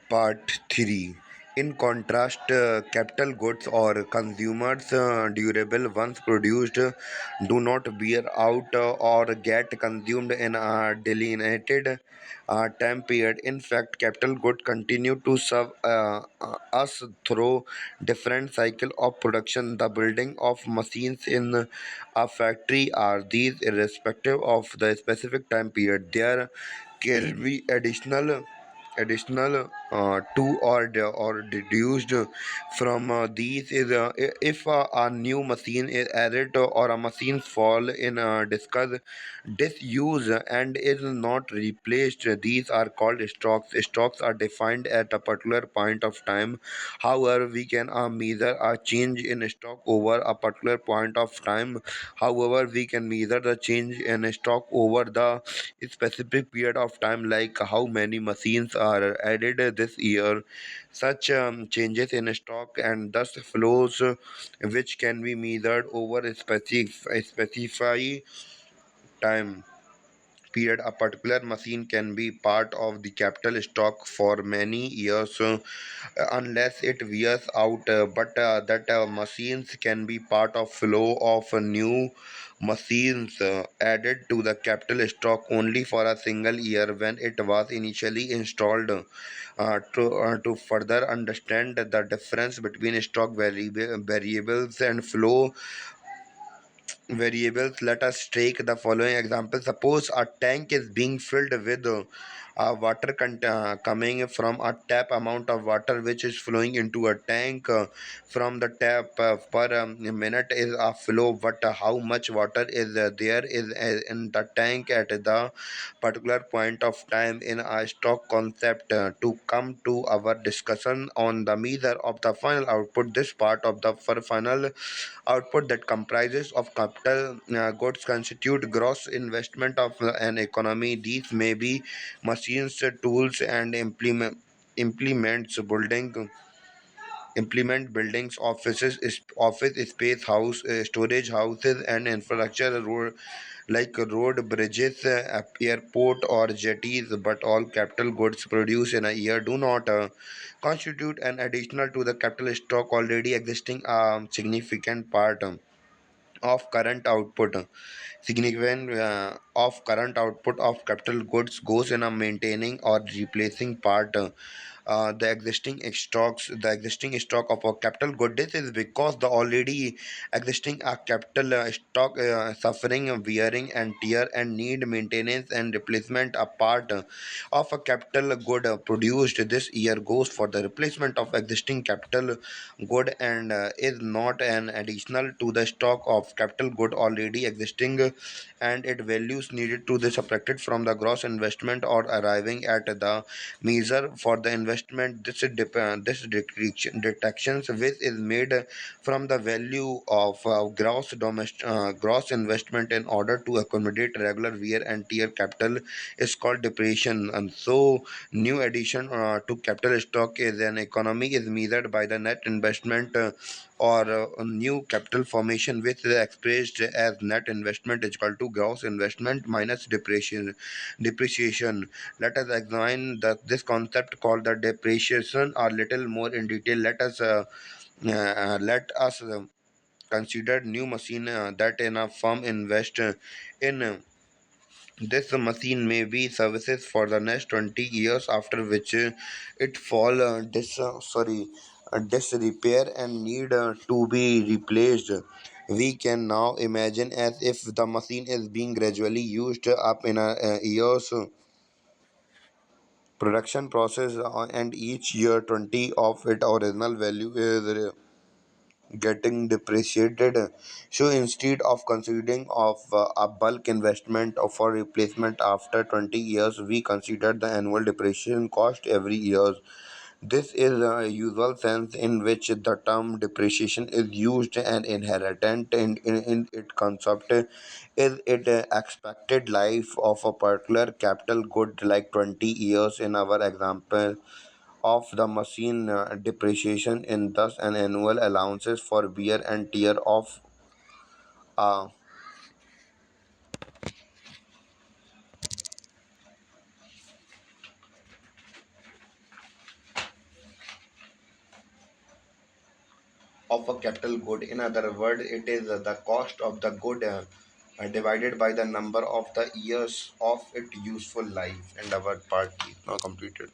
Part 3. In contrast, capital goods or consumers durable once produced do not wear out or get consumed in a delineated time period. In fact, capital goods continue to serve us through different cycle of production. The building of machines in a factory are these irrespective of the specific time period. There can be additional to or deduced from these is if a new machine is added or a machine fall in discuss disuse and is not replaced. These are called stocks are defined at a particular point of time. However, we can measure a change in stock over a particular point of time. However, we can measure the change in stock over the specific period of time, like how many machines are added this year. Such changes in stock and thus flows, which can be measured over a specified time period. A particular machine can be part of the capital stock for many years unless it wears out, but that machines can be part of flow of new machines added to the capital stock only for a single year when it was initially installed. To further understand the difference between stock variables and flow variables, let us take the following example. Suppose a tank is being filled with water coming from a tap. Amount of water which is flowing into a tank from the tap per minute is a flow, but how much water is there is in the tank at the particular point of time in a stock concept. To come to our discussion on the measure of the final output, this part of the final output that comprises of capital goods constitute gross investment of an economy. These may be machines, tools, and implements, implement buildings, offices, office space, house, storage houses, and infrastructure like road, bridges, airport, or jetties. But all capital goods produced in a year do not constitute an additional to the capital stock already existing. Significant part of current output significant of current output of capital goods goes in a maintaining or replacing part the existing stock of a capital good. This is because the already existing capital stock suffering wearing and tear and need maintenance and replacement. A part of a capital good produced this year goes for the replacement of existing capital good and is not an additional to the stock of capital good already existing, and its values needed to be subtracted from the gross investment or arriving at the measure for the investment. This detections which is made from the value of gross investment in order to accommodate regular wear and tear capital is called depreciation. And so new addition to capital stock is an economy is measured by the net investment or new capital formation, which is expressed as net investment is equal to gross investment minus depreciation. Let us examine this concept called the depreciation a little more in detail. Let us consider new machine that in a firm invest in. This machine may be services for the next 20 years, after which it fall disrepair and need to be replaced. We can now imagine as if the machine is being gradually used up in a year's production process, and each year 20 of its original value is getting depreciated. So instead of considering of a bulk investment for replacement after 20 years, we consider the annual depreciation cost every year. This is a usual sense in which the term depreciation is used, and inherent in its concept is its expected life of a particular capital good, like 20 years in our example of the machine. Depreciation in thus an annual allowances for wear and tear of uh, of a capital good. In other words, it is the cost of the good divided by the number of the years of its useful life. And our part is now completed.